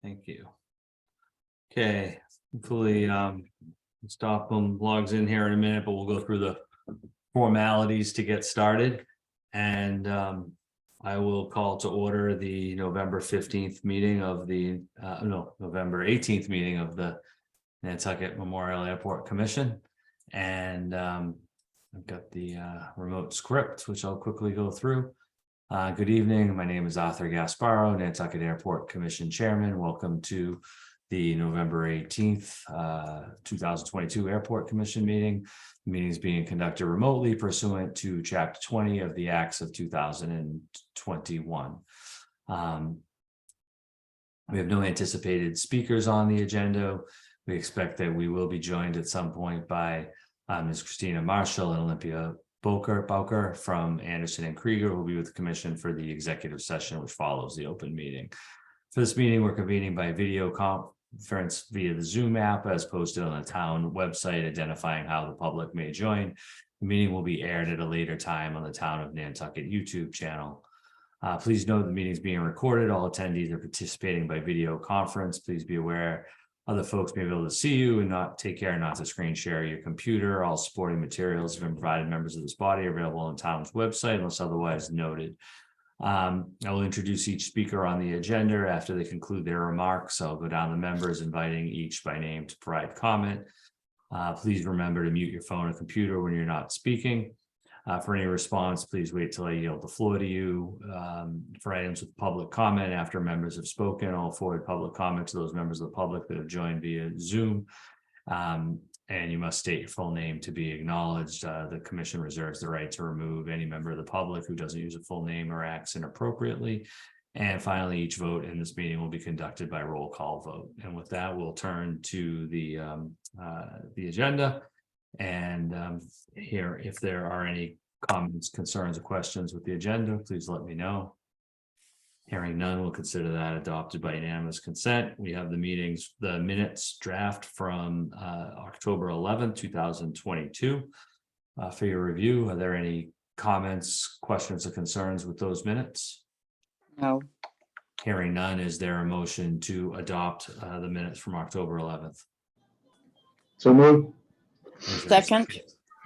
Thank you. Okay, hopefully Stockholm logs in here in a minute, but we'll go through the formalities to get started. And I will call to order the November 15th meeting of the November 18th meeting of the Nantucket Memorial Airport Commission. And I've got the remote script, which I'll quickly go through. Good evening. My name is Arthur Gasparo, Nantucket Airport Commission Chairman. Welcome to the November 18th, 2022 Airport Commission meeting. The meeting is being conducted remotely pursuant to Chapter 20 of the Acts of 2021. We have no anticipated speakers on the agenda. We expect that we will be joined at some point by Ms. Christina Marshall and Olympia Bowker from Anderson and Krieger, who will be with the commission for the executive session, which follows the open meeting. For this meeting, we're convening by video conference via the Zoom app as posted on the town website, identifying how the public may join. The meeting will be aired at a later time on the Town of Nantucket YouTube channel. Please note the meeting is being recorded. All attendees are participating by video conference. Please be aware other folks may be able to see you and take care not to screen share your computer. All supporting materials have been provided members of this body available on the town's website unless otherwise noted. I will introduce each speaker on the agenda. After they conclude their remarks, I'll go down the members, inviting each by name to provide comment. Please remember to mute your phone or computer when you're not speaking. For any response, please wait till I yield the floor to you. For items with public comment, after members have spoken, I'll forward public comment to those members of the public that have joined via Zoom. And you must state your full name to be acknowledged. The commission reserves the right to remove any member of the public who doesn't use a full name or acts inappropriately. And finally, each vote in this meeting will be conducted by roll call vote. And with that, we'll turn to the agenda. And here, if there are any comments, concerns, or questions with the agenda, please let me know. Hearing none, we'll consider that adopted by unanimous consent. We have the minutes draft from October 11th, 2022 for your review. Are there any comments, questions, or concerns with those minutes? No. Hearing none, is there a motion to adopt the minutes from October 11th? So moved. Second.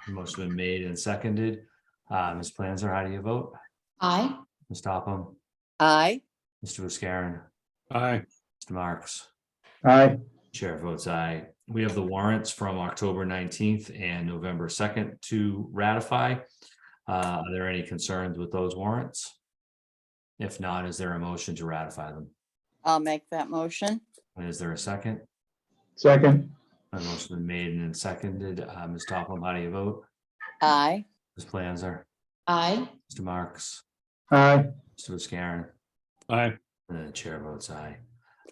Motion been made and seconded. Ms. Planzer, how do you vote? Aye. Ms. Topham? Aye. Mr. Viscarin? Aye. Mr. Marks? Aye. Chair votes aye. We have the warrants from October 19th and November 2nd to ratify. Are there any concerns with those warrants? If not, is there a motion to ratify them? I'll make that motion. And is there a second? Second. A motion been made and seconded. Ms. Topham, how do you vote? Aye. Ms. Planzer? Aye. Mr. Marks? Aye. Mr. Viscarin? Aye. And the chair votes aye.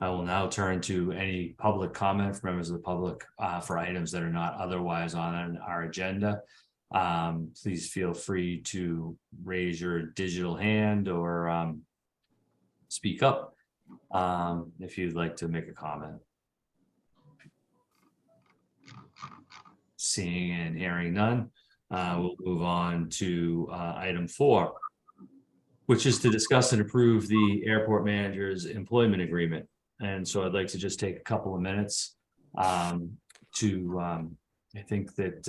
I will now turn to any public comment from members of the public for items that are not otherwise on our agenda. Please feel free to raise your digital hand or speak up if you'd like to make a comment. Seeing and hearing none, we'll move on to item 4, which is to discuss and approve the airport manager's employment agreement. And so I'd like to just take a couple of minutes I think that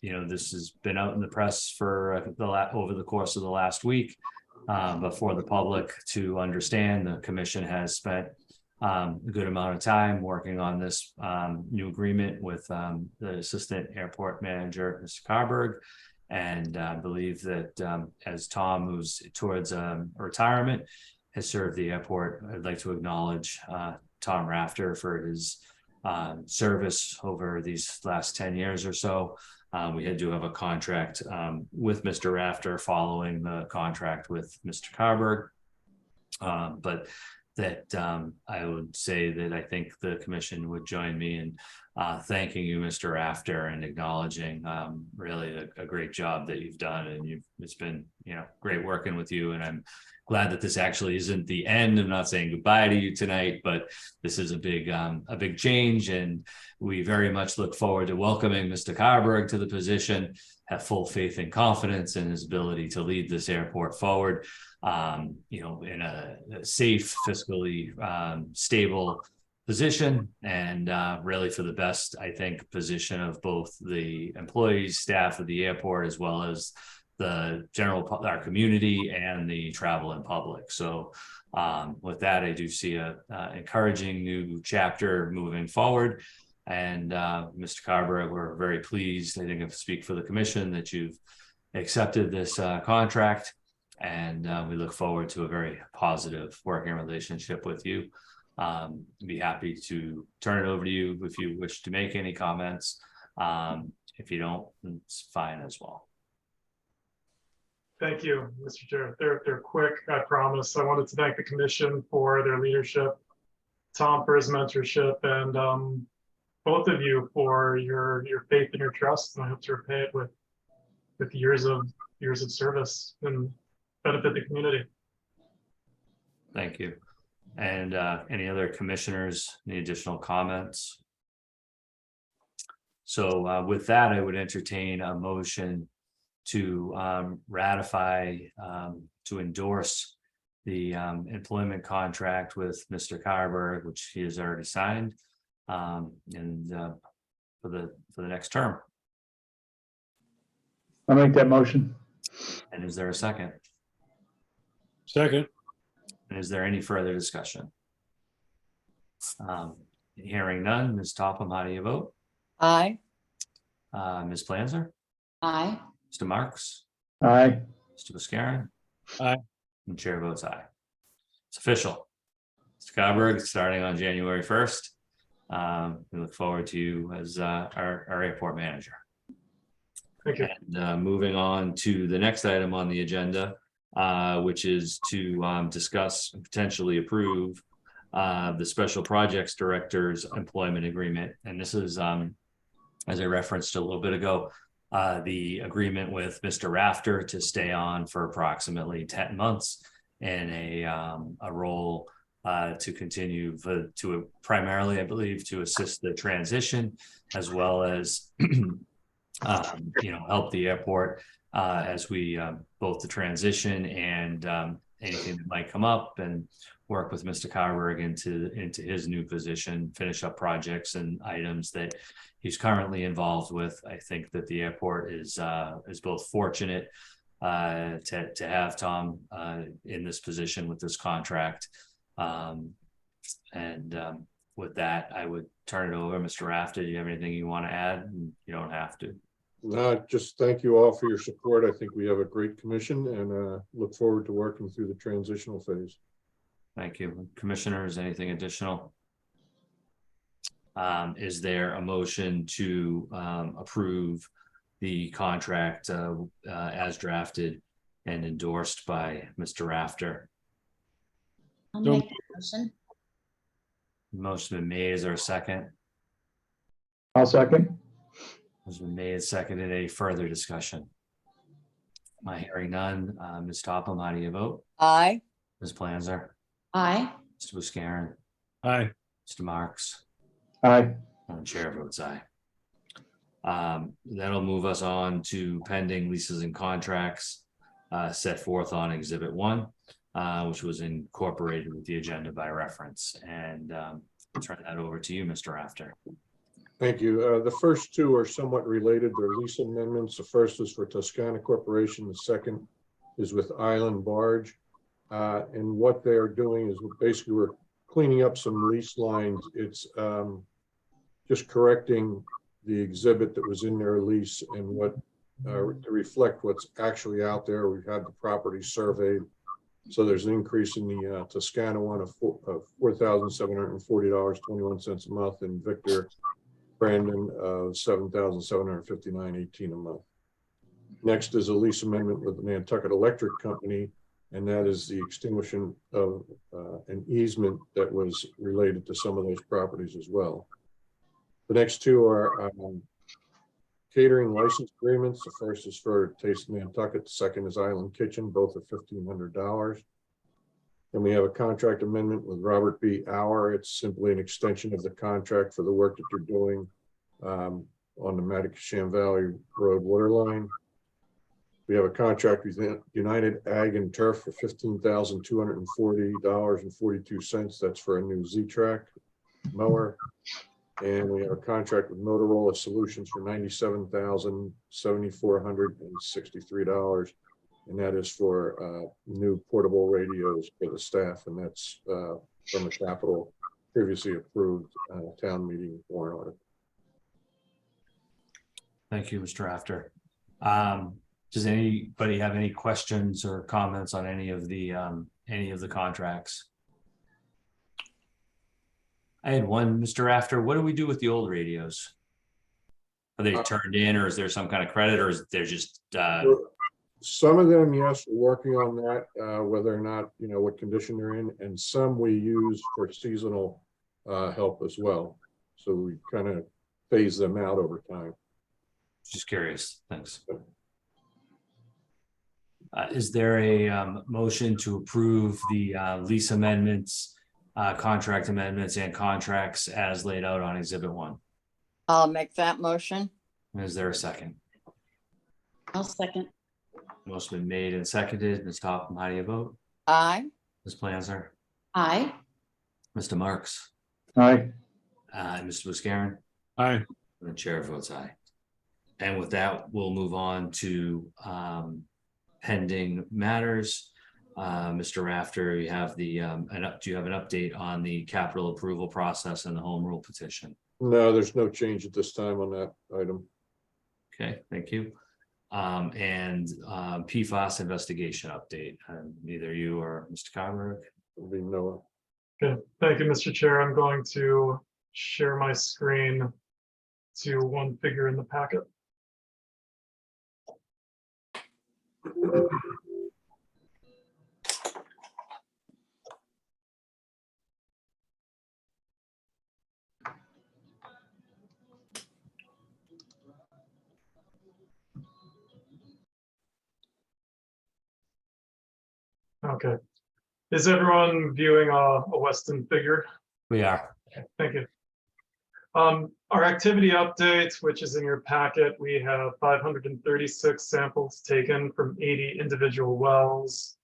this has been out in the press for over the course of the last week, but for the public to understand, the commission has spent a good amount of time working on this new agreement with the assistant airport manager, Mr. Carberg. And I believe that as Tom moves towards retirement, has served the airport, I'd like to acknowledge Tom Rafter for his service over these last 10 years or so. We had to have a contract with Mr. Rafter following the contract with Mr. Carberg. But that I would say that I think the commission would join me in thanking you, Mr. Rafter, and acknowledging really a great job that you've done. And it's been, great working with you. And I'm glad that this actually isn't the end. I'm not saying goodbye to you tonight, but this is a big change. And we very much look forward to welcoming Mr. Carberg to the position, have full faith and confidence in his ability to lead this airport forward, in a safe, fiscally stable position, and really for the best, I think, position of both the employees, staff of the airport, as well as the our community and the travel and public. So with that, I do see a encouraging new chapter moving forward. And Mr. Carberg, we're very pleased, I think, I speak for the commission, that you've accepted this contract. And we look forward to a very positive working relationship with you. Be happy to turn it over to you if you wish to make any comments. If you don't, it's fine as well. Thank you, Mr. Chair. They're quick, I promise. I wanted to thank the commission for their leadership, Tom for his mentorship, and both of you for your faith and your trust. And I hope to repay it with years of service and benefit the community. Thank you. And any other commissioners, any additional comments? So with that, I would entertain a motion to ratify, to endorse the employment contract with Mr. Carberg, which he has already signed, and for the next term. I'll make that motion. And is there a second? Second. And is there any further discussion? Hearing none, Ms. Topham, how do you vote? Aye. Ms. Planzer? Aye. Mr. Marks? Aye. Mr. Buscarin? Aye. And chair votes aye. It's official. Mr. Carberg, starting on January 1st. We look forward to you as our airport manager. Thank you. And moving on to the next item on the agenda, which is to discuss and potentially approve the Special Projects Director's employment agreement. And this is, as I referenced a little bit ago, the agreement with Mr. Rafter to stay on for approximately 10 months in a role to continue to primarily, I believe, to assist the transition, as well as help the airport as we both the transition and anything that might come up, and work with Mr. Carberg into his new position, finish up projects and items that he's currently involved with. I think that the airport is both fortunate to have Tom in this position with this contract. With that, I would turn it over. Mr. Rafter, do you have anything you want to add? You don't have to. No, just thank you all for your support. I think we have a great commission, and look forward to working through the transitional phase. Thank you. Commissioners, anything additional? Is there a motion to approve the contract as drafted and endorsed by Mr. Rafter? I'll make that motion. Motion been made. Is there a second? I'll second. Has been made, seconded. Any further discussion? Am I hearing none? Ms. Topham, how do you vote? Aye. Ms. Planzer? Aye. Mr. Buscarin? Aye. Mr. Marks? Aye. And the chair votes aye. That'll move us on to pending leases and contracts set forth on Exhibit 1, which was incorporated with the agenda by reference. And I'll turn that over to you, Mr. Rafter. Thank you. The first two are somewhat related. They're lease amendments. The first is for Toscana Corporation. The second is with Island Barge. And what they're doing is basically we're cleaning up some lease lines. It's just correcting the exhibit that was in their lease and what to reflect what's actually out there. We've had the property surveyed. So there's an increase in the Toscana one of $4,740.21 a month, and Victor Brandon of $7,759.18 a month. Next is a lease amendment with the Nantucket Electric Company, and that is the extinguishing of an easement that was related to some of those properties as well. The next two are catering license agreements. The first is for Taste of Nantucket. The second is Island Kitchen. Both are $1,500. And we have a contract amendment with Robert B. Auer. It's simply an extension of the contract for the work that they're doing on the Matacasham Valley Road waterline. We have a contract with United Ag and Turf for $15,240.42. That's for a new Z-Track mower. And we have a contract with Motorola Solutions for $97,763. And that is for new portable radios for the staff. And that's from a capital previously approved town meeting warrant article. Thank you, Mr. Rafter. Does anybody have any questions or comments on any of the contracts? I had one, Mr. Rafter. What do we do with the old radios? Are they turned in, or is there some kind of credit, or is there just some of them, yes, we're working on that, whether or not, what condition they're in, and some we use for seasonal help as well. So we kind of phase them out over time. just curious? Thanks. Is there a motion to approve the lease amendments, contract amendments and contracts as laid out on Exhibit 1? I'll make that motion. Is there a second? I'll second. Motion been made and seconded. Ms. Topham, how do you vote? Aye. Ms. Planzer? Aye. Mr. Marks? Aye. Mr. Buscarin? Aye. The chair votes aye. And with that, we'll move on to pending matters. Mr. Rafter, you have the do you have an update on the capital approval process and the home rule petition? No, there's no change at this time on that item. Okay, thank you. And PFAS investigation update. Neither you or Mr. Carberg. There'll be no. Okay, thank you, Mr. Chair. I'm going to share my screen to one figure in the packet. Okay. Is everyone viewing a Weston figure? We are. Thank you. Our activity update, which is in your packet, we have 536 samples taken from 80 individual wells.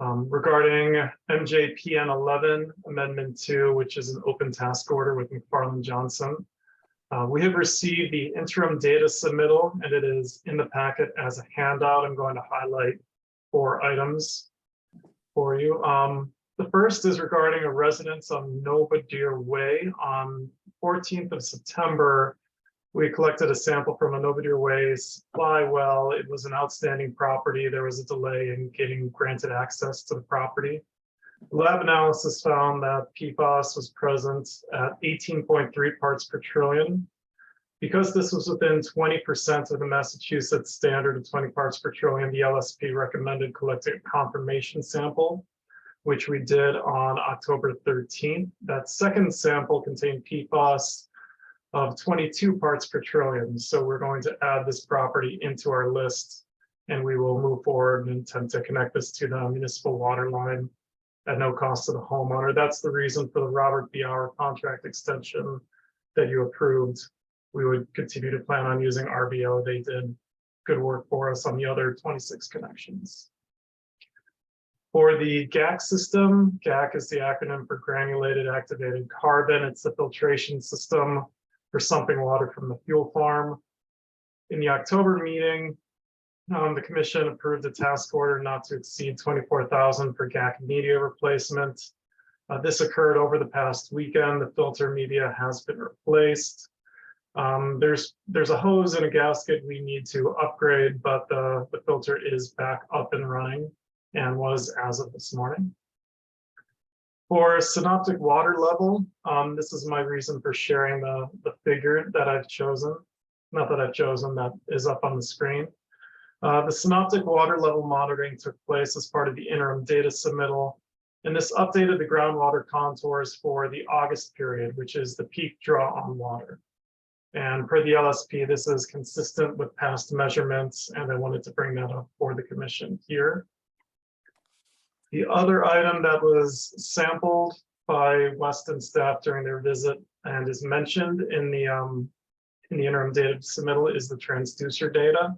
Regarding MJPN 11 Amendment 2, which is an open task order with McFarland Johnson, we have received the interim data submittal, and it is in the packet as a handout. I'm going to highlight 4 items for you. The first is regarding a residence on Nova Deer Way. On 14th of September, we collected a sample from a Nova Deer Way supply well. It was an outstanding property. There was a delay in getting granted access to the property. Lab analysis found that PFAS was present at 18.3 parts per trillion. Because this was within 20% of the Massachusetts standard of 20 parts per trillion, the LSP recommended collecting a confirmation sample, which we did on October 13th. That second sample contained PFAS of 22 parts per trillion. So we're going to add this property into our list, and we will move forward and intend to connect this to the municipal water line at no cost to the homeowner. That's the reason for the Robert B. Auer contract extension that you approved. We would continue to plan on using RBO. They did good work for us on the other 26 connections. For the GAC system, GAC is the acronym for Granulated Activated Carbon. It's the filtration system for sumping water from the fuel farm. In the October meeting, the commission approved a task order not to exceed $24,000 for GAC media replacement. This occurred over the past weekend. The filter media has been replaced. There's a hose and a gasket we need to upgrade, but the filter is back up and running and was as of this morning. For synoptic water level, this is my reason for sharing the figure that I've chosen. Not that I've chosen, that is up on the screen. The synoptic water level monitoring took place as part of the interim data submittal, and this updated the groundwater contours for the August period, which is the peak draw on water. And per the LSP, this is consistent with past measurements, and I wanted to bring that up for the commission here. The other item that was sampled by Weston staff during their visit and is mentioned in the interim data submittal is the transducer data.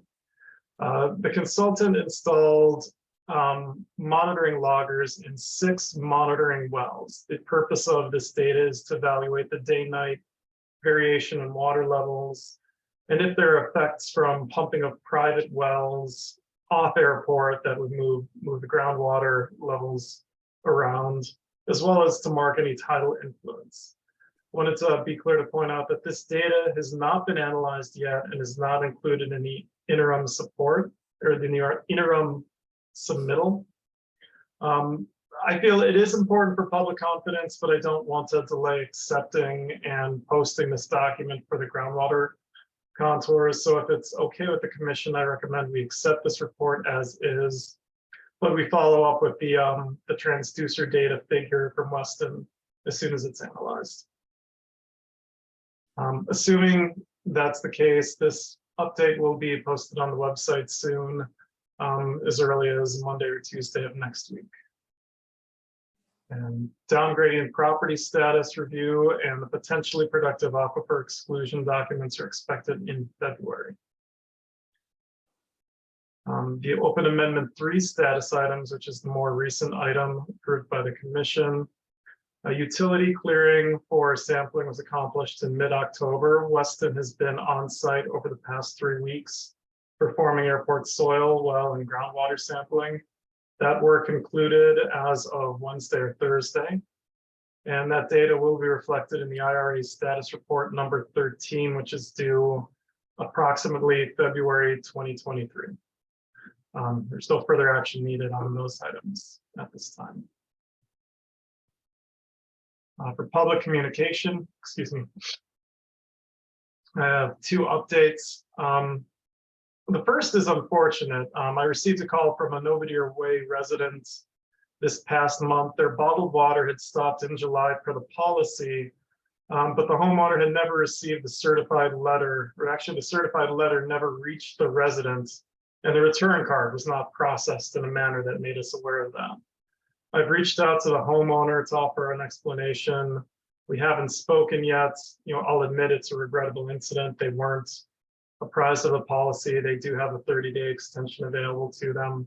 The consultant installed monitoring loggers in 6 monitoring wells. The purpose of this data is to evaluate the day-night variation in water levels, and if there are effects from pumping of private wells off airport that would move the groundwater levels around, as well as to mark any tidal influence. I wanted to be clear to point out that this data has not been analyzed yet and is not included in the interim support or the interim submittal. I feel it is important for public confidence, but I don't want to delay accepting and posting this document for the groundwater contours. So if it's okay with the commission, I recommend we accept this report as is, but we follow up with the transducer data figure from Weston as soon as it's analyzed. Assuming that's the case, this update will be posted on the website soon, as early as Monday or Tuesday of next week. And downgradient property status review and the potentially productive aquifer exclusion documents are expected in February. The open amendment 3 status items, which is the more recent item approved by the commission. A utility clearing for sampling was accomplished in mid-October. Weston has been on site over the past 3 weeks, performing airport soil, well, and groundwater sampling. That work concluded as of Wednesday or Thursday. And that data will be reflected in the IRA status report number 13, which is due approximately February 2023. There's no further action needed on those items at this time. For public communication, excuse me, I have 2 updates. The first is unfortunate. I received a call from a Novadear Way resident this past month. Their bottled water had stopped in July per the policy, but the homeowner had never received the certified letter, or actually the certified letter never reached the resident, and the return card was not processed in a manner that made us aware of that. I've reached out to the homeowner to offer an explanation. We haven't spoken yet. I'll admit it's a regrettable incident. They weren't apprised of the policy. They do have a 30-day extension available to them.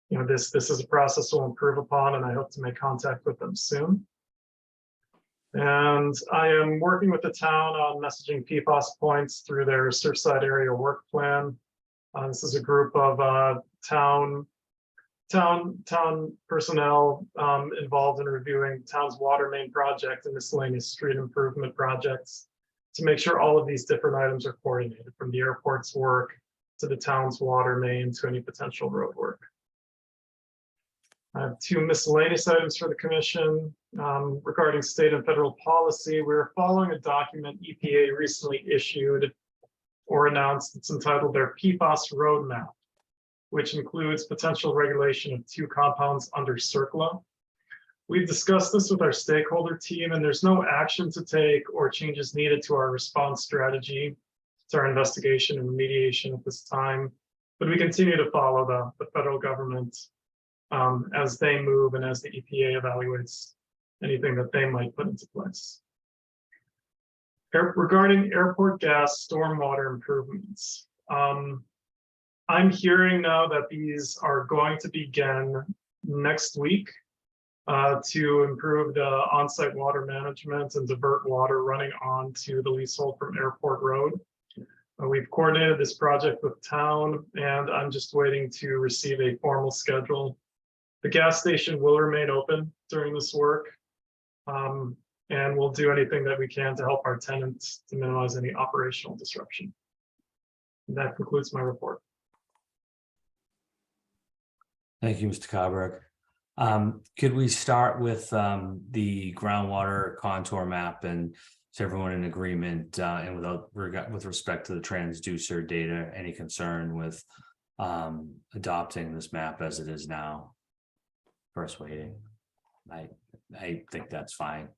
This is a process we'll improve upon, and I hope to make contact with them soon. And I am working with the town on messaging PFAS points through their Surfside area work plan. This is a group of town personnel involved in reviewing town's water main project and miscellaneous street improvement projects to make sure all of these different items are coordinated, from the airport's work to the town's water main to any potential road work. I have 2 miscellaneous items for the commission regarding state and federal policy. We're following a document EPA recently issued or announced. It's entitled their PFAS Roadmap, which includes potential regulation of 2 compounds under CERCLA. We've discussed this with our stakeholder team, and there's no action to take or changes needed to our response strategy to our investigation and remediation at this time. But we continue to follow the federal government as they move and as the EPA evaluates anything that they might put into place. Regarding airport gas stormwater improvements, I'm hearing now that these are going to begin next week to improve the on-site water management and divert water running onto the leasehold from Airport Road. We've coordinated this project with town, and I'm just waiting to receive a formal schedule. The gas station will remain open during this work, and we'll do anything that we can to help our tenants to minimize any operational disruption. And that concludes my report. Thank you, Mr. Carberg. Could we start with the groundwater contour map, and is everyone in agreement and with respect to the transducer data, any concern with adopting this map as it is now? First waiting. I think that's fine.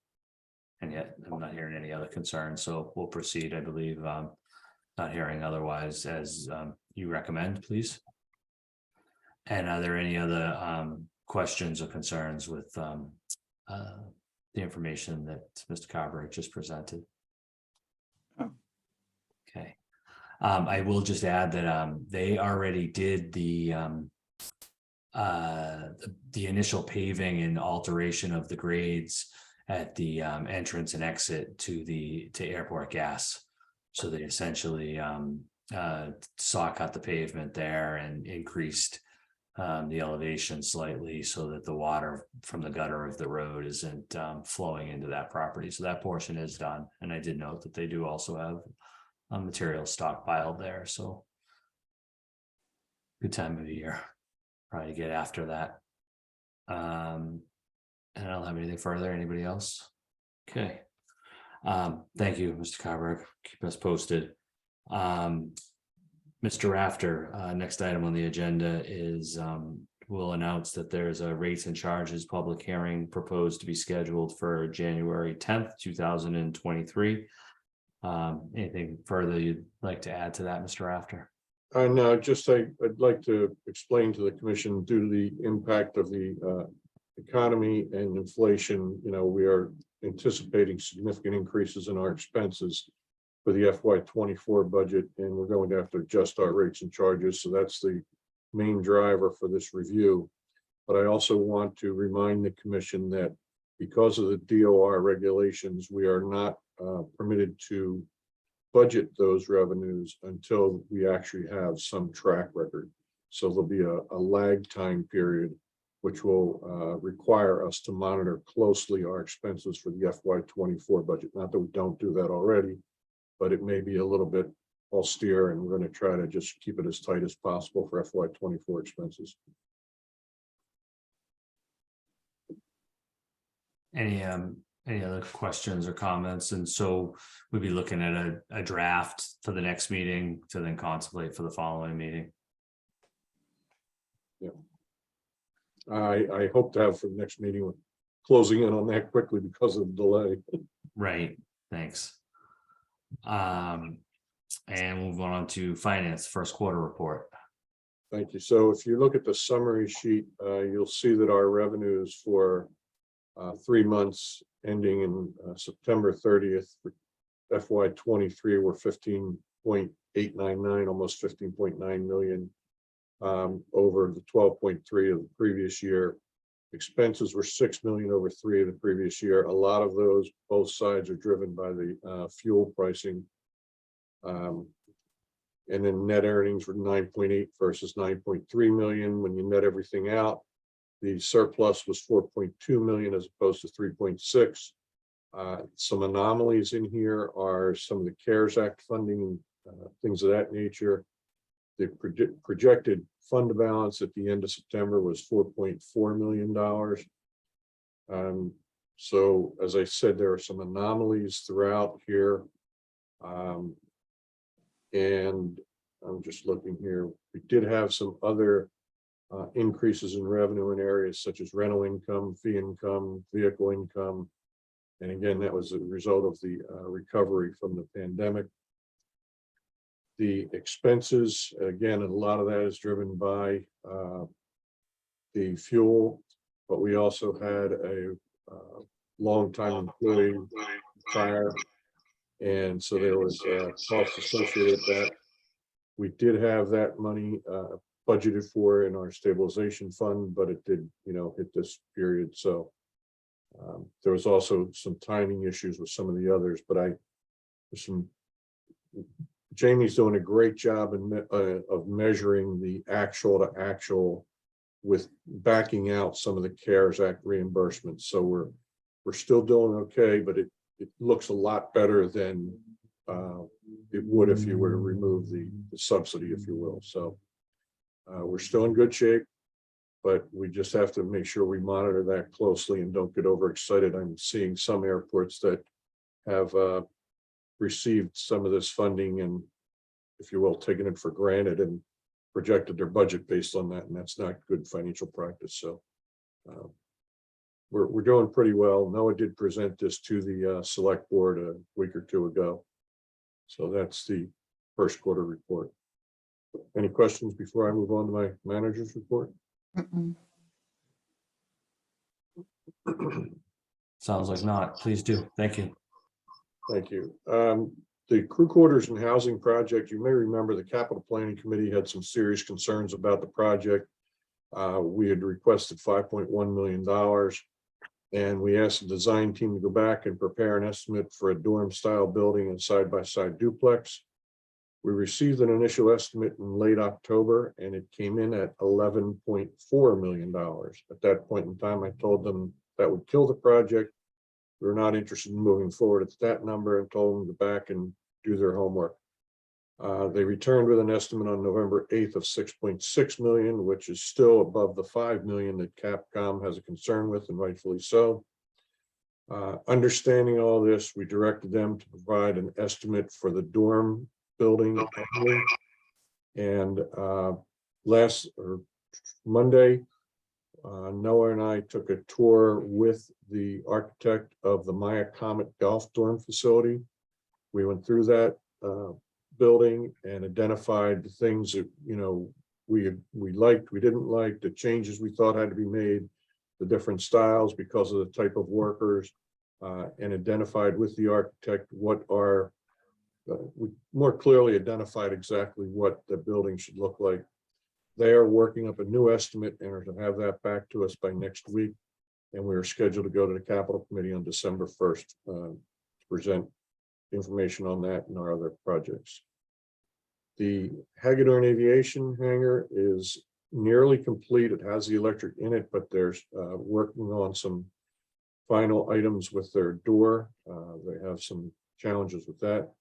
And yet I'm not hearing any other concerns, so we'll proceed, I believe, not hearing otherwise as you recommend, please. And are there any other questions or concerns with the information that Mr. Carver just presented? Oh. Okay. I will just add that they already did the initial paving and alteration of the grades at the entrance and exit to Airport Gas. So they essentially saw cut the pavement there and increased the elevation slightly so that the water from the gutter of the road isn't flowing into that property. So that portion is done. And I did note that they do also have material stockpiled there. So good time of the year, probably to get after that. And I don't have anything further. Anybody else? Okay. Thank you, Mr. Carver. Keep us posted. Mr. Rafter, next item on the agenda is we'll announce that there's a rates and charges public hearing proposed to be scheduled for January 10th, 2023. Anything further you'd like to add to that, Mr. Rafter? No, just I'd like to explain to the commission due to the impact of the economy and inflation, we are anticipating significant increases in our expenses for the FY24 budget, and we're going to have to adjust our rates and charges. So that's the main driver for this review. But I also want to remind the commission that because of the DOR regulations, we are not permitted to budget those revenues until we actually have some track record. So there'll be a lag time period, which will require us to monitor closely our expenses for the FY24 budget. Not that we don't do that already, but it may be a little bit austere, and we're going to try to just keep it as tight as possible for FY24 expenses. Any other questions or comments? And so we'll be looking at a draft for the next meeting to then contemplate for the following meeting. Yeah. I hope to have for the next meeting with closing in on that quickly because of the delay. Right, thanks. And we'll move on to finance first quarter report. Thank you. So if you look at the summary sheet, you'll see that our revenues for 3 months ending in September 30th for FY23 were 15.899, almost 15.9 million. Over the 12.3 of the previous year. Expenses were 6 million over 3 of the previous year. A lot of those, both sides are driven by the fuel pricing. And then net earnings were 9.8 versus 9.3 million. When you net everything out, the surplus was 4.2 million as opposed to 3.6. Some anomalies in here are some of the CARES Act funding, things of that nature. The projected fund balance at the end of September was $4.4 million. So as I said, there are some anomalies throughout here. And I'm just looking here. We did have some other increases in revenue in areas such as rental income, fee income, vehicle income. And again, that was a result of the recovery from the pandemic. The expenses, again, a lot of that is driven by the fuel, but we also had a long-time employee retire, and so there was costs associated with that. We did have that money budgeted for in our stabilization fund, but it did, hit this period. So there was also some timing issues with some of the others, but Jamie's doing a great job of measuring the actual to actual with backing out some of the CARES Act reimbursements. So we're still doing okay, but it looks a lot better than it would if you were to remove the subsidy, if you will. So we're still in good shape, but we just have to make sure we monitor that closely and don't get overexcited. I'm seeing some airports that have received some of this funding and, if you will, taken it for granted and projected their budget based on that, and that's not good financial practice. So we're doing pretty well. Noah did present this to the select board a week or two ago. So that's the first quarter report. Any questions before I move on to my manager's report? Sounds like not. Please do. Thank you. Thank you. The crew quarters and housing project, you may remember the capital planning committee had some serious concerns about the project. We had requested $5.1 million. And we asked the design team to go back and prepare an estimate for a dorm style building and side-by-side duplex. We received an initial estimate in late October and it came in at $11.4 million. At that point in time, I told them that would kill the project. We were not interested in moving forward at that number and told them to go back and do their homework. They returned with an estimate on November 8th of 6.6 million, which is still above the 5 million that Capcom has a concern with, and rightfully so. Understanding all this, we directed them to provide an estimate for the dorm building. And Monday, Noah and I took a tour with the architect of the Maya Comet Golf Dorm facility. We went through that building and identified the things that we liked, we didn't like, the changes we thought had to be made, the different styles because of the type of workers, and identified with the architect what are we more clearly identified exactly what the building should look like. They are working up a new estimate and are to have that back to us by next week. And we are scheduled to go to the Capital Committee on December 1st to present information on that and our other projects. The Hagedorn Aviation hangar is nearly complete. It has the electric in it, but there's working on some final items with their door. They have some challenges with that.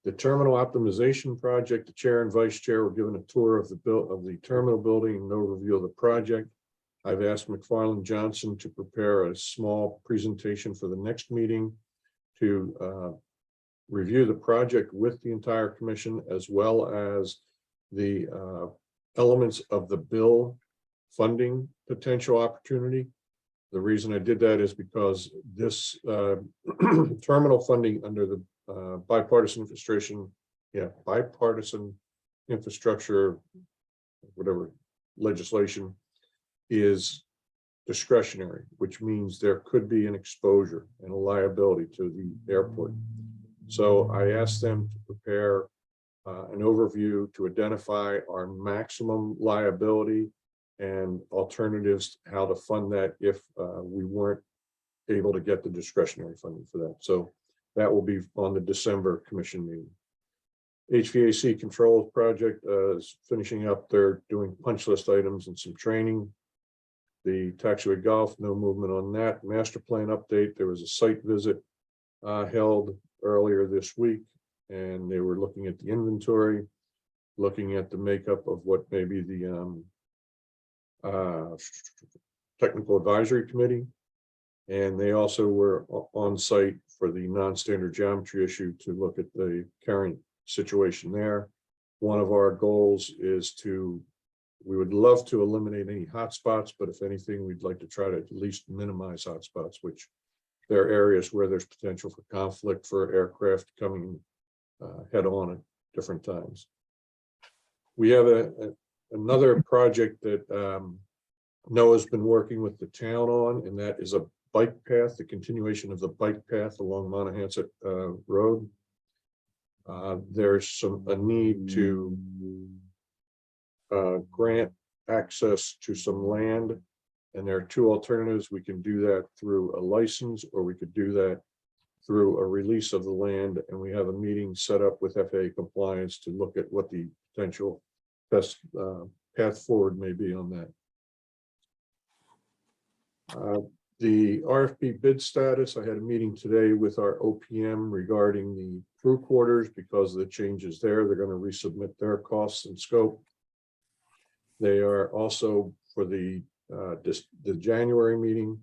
The terminal optimization project, the chair and vice chair were given a tour of the terminal building and no review of the project. I've asked McFarland Johnson to prepare a small presentation for the next meeting to review the project with the entire commission, as well as the elements of the bill funding potential opportunity. The reason I did that is because this terminal funding under the bipartisan infrastructure, whatever legislation, is discretionary, which means there could be an exposure and a liability to the airport. So I asked them to prepare an overview to identify our maximum liability and alternatives, how to fund that if we weren't able to get the discretionary funding for that. So that will be on the December commission meeting. HVAC controls project is finishing up. They're doing punch list items and some training. The taxiway golf, no movement on that. Master plan update. There was a site visit held earlier this week, and they were looking at the inventory, looking at the makeup of what may be the technical advisory committee. And they also were on site for the non-standard geometry issue to look at the current situation there. One of our goals is we would love to eliminate any hotspots, but if anything, we'd like to try to at least minimize hotspots, which there are areas where there's potential for conflict for aircraft coming head on at different times. We have another project that Noah's been working with the town on, and that is a bike path, the continuation of the bike path along Monahans Road. There's a need to grant access to some land, and there are two alternatives. We can do that through a license, or we could do that through a release of the land, and we have a meeting set up with FAA compliance to look at what the potential best path forward may be on that. The RFP bid status, I had a meeting today with our OPM regarding the crew quarters because of the changes there. They're going to resubmit their costs and scope. They are also, for the January meeting,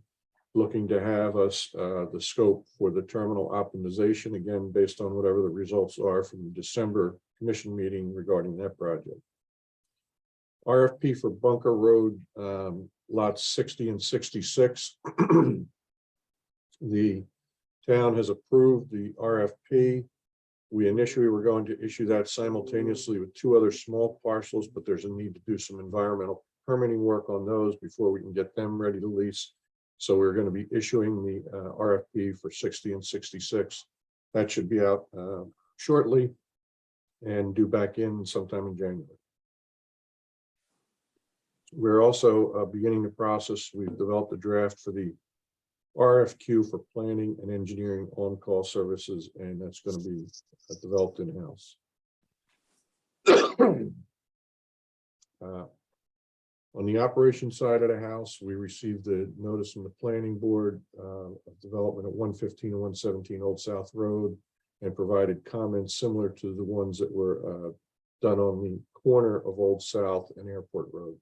looking to have us the scope for the terminal optimization, again, based on whatever the results are from the December commission meeting regarding that project. RFP for Bunker Road lots 60 and 66. The town has approved the RFP. We initially were going to issue that simultaneously with 2 other small parcels, but there's a need to do some environmental permitting work on those before we can get them ready to lease. So we're going to be issuing the RFP for 60 and 66. That should be out shortly and due back in sometime in January. We're also beginning the process. We've developed a draft for the RFQ for planning and engineering on-call services, and that's going to be developed in-house. On the operations side of the house, we received a notice from the planning board of development at 115 and 117 Old South Road, and provided comments similar to the ones that were done on the corner of Old South and Airport Road.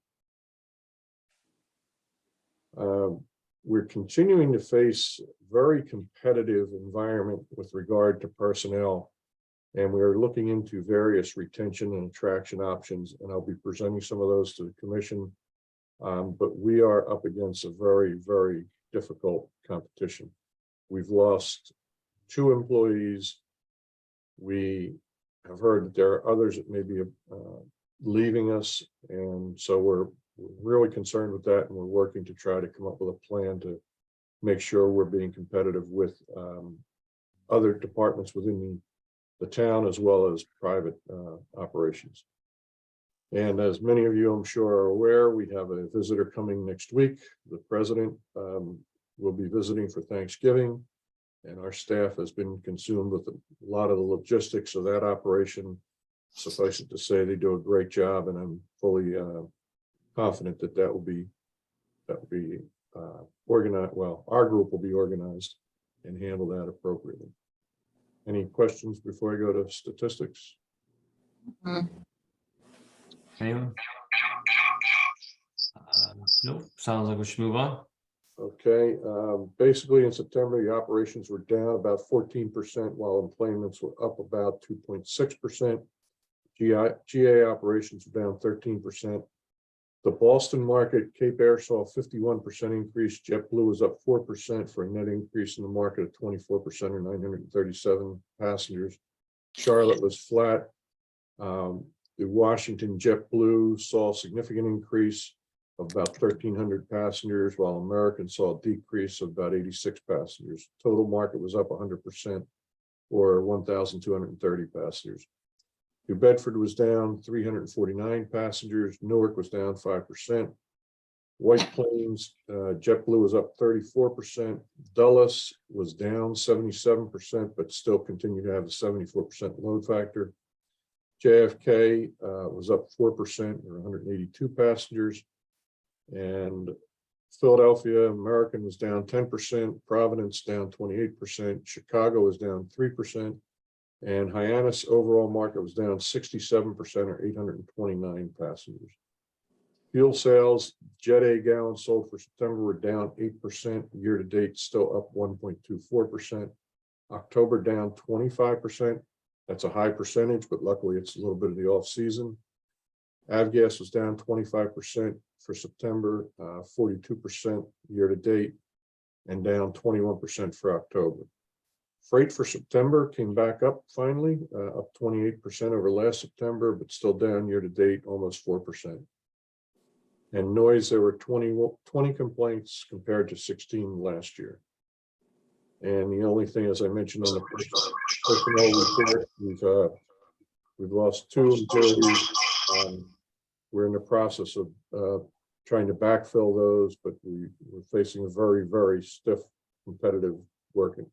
We're continuing to face very competitive environment with regard to personnel, and we're looking into various retention and attraction options, and I'll be presenting some of those to the commission. But we are up against a very, very difficult competition. We've lost 2 employees. We have heard that there are others that may be leaving us, and so we're really concerned with that, and we're working to try to come up with a plan to make sure we're being competitive with other departments within the town as well as private operations. And as many of you, I'm sure, are aware, we have a visitor coming next week. The president will be visiting for Thanksgiving, and our staff has been consumed with a lot of the logistics of that operation. Suffice it to say, they do a great job, and I'm fully confident that that will be organized. Well, our group will be organized and handle that appropriately. Any questions before I go to statistics? Anyone? Nope, sounds like we should move on. Okay, basically in September, the operations were down about 14%, while employments were up about 2.6%. GA operations were down 13%. The Boston market, Cape Air, saw a 51% increase. JetBlue was up 4% for a net increase in the market of 24% or 937 passengers. Charlotte was flat. The Washington JetBlue saw a significant increase of about 1,300 passengers, while American saw a decrease of about 86 passengers. Total market was up 100% or 1,230 passengers. New Bedford was down 349 passengers. Newark was down 5%. White Plains, JetBlue was up 34%. Dulles was down 77%, but still continued to have a 74% load factor. JFK was up 4% or 182 passengers. And Philadelphia, American was down 10%. Providence down 28%. Chicago was down 3%. And Hyannis overall market was down 67% or 829 passengers. Fuel sales, Jet A gallons sold for September were down 8%. Year to date, still up 1.24%. October down 25%. That's a high percentage, but luckily it's a little bit of the off season. Avgas was down 25% for September, 42% year to date, and down 21% for October. Freight for September came back up finally, up 28% over last September, but still down year to date, almost 4%. And noise, there were 20 complaints compared to 16 last year. And the only thing, as I mentioned on the personnel report, we've lost 2 employees. We're in the process of trying to backfill those, but we're facing a very, very stiff competitive working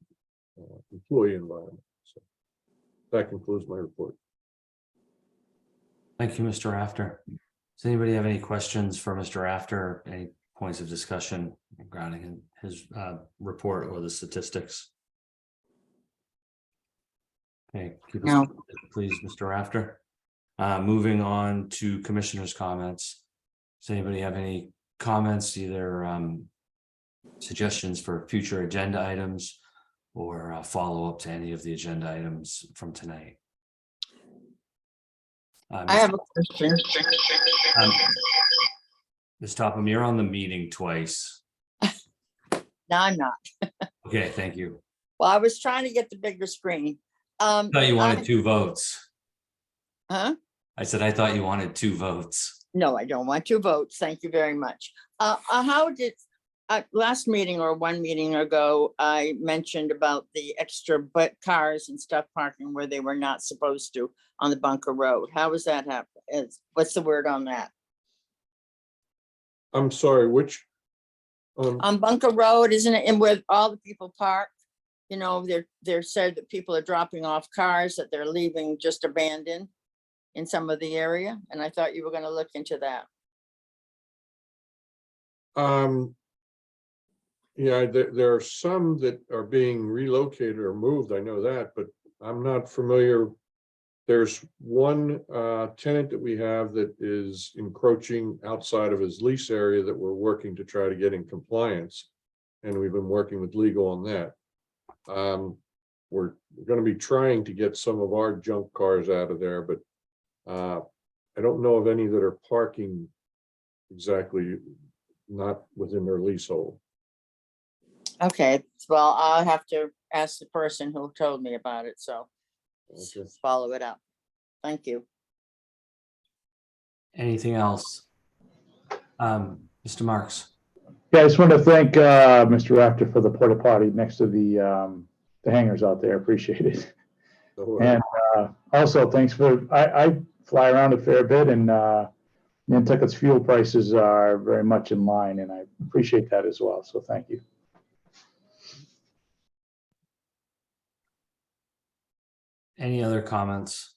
employee environment. So that concludes my report. Thank you, Mr. Rafter. Does anybody have any questions for Mr. Rafter? Any points of discussion regarding his report or the statistics? Okay, keep us please, Mr. Rafter. Moving on to commissioners' comments. Does anybody have any comments, either suggestions for future agenda items or follow up to any of the agenda items from tonight? I have a question. Ms. Topham, you're on the meeting twice. No, I'm not. Okay, thank you. Well, I was trying to get the bigger screen. I thought you wanted 2 votes. Huh? I said, I thought you wanted 2 votes. No, I don't want 2 votes. Thank you very much. How did, last meeting or one meeting ago, I mentioned about the extra cars and stuff parking where they were not supposed to on the Bunker Road. How was that happen? What's the word on that? I'm sorry, which? On Bunker Road, isn't it? And where all the people park, you know, they're said that people are dropping off cars that they're leaving just abandoned in some of the area. And I thought you were going to look into that. Yeah, there are some that are being relocated or moved, I know that, but I'm not familiar. There's one tenant that we have that is encroaching outside of his lease area that we're working to try to get in compliance. And we've been working with legal on that. We're going to be trying to get some of our junk cars out of there, but I don't know of any that are parking exactly not within their leasehold. Okay, well, I'll have to ask the person who told me about it. So Okay. follow it up. Thank you. Anything else? Mr. Marks? Yeah, I just want to thank Mr. Rafter for the porta potty next to the hangars out there. Appreciate it. So, And also, thanks for, I fly around a fair bit, and Nantucket's fuel prices are very much in line, and I appreciate that as well. So thank you. Any other comments?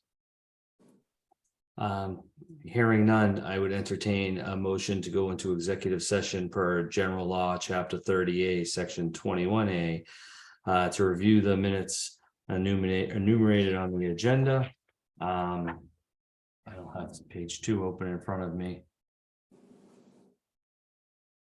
Hearing none, I would entertain a motion to go into executive session per general law, chapter 30A, section 21A, to review the minutes enumerated on the agenda. I don't have page 2 open in front of me.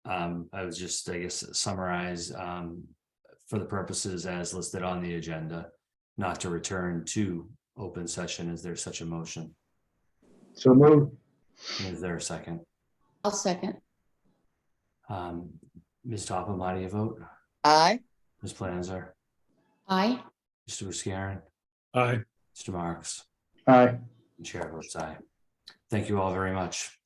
I was just, I guess, summarize for the purposes as listed on the agenda, not to return to open session. Is there such a motion? So move. Is there a second? I'll second. Ms. Topham, how do you vote? Aye. Ms. Planzer, Aye. Mr. Buscarin, Aye. Mr. Marks, Aye. and Chair votes aye. Thank you all very much.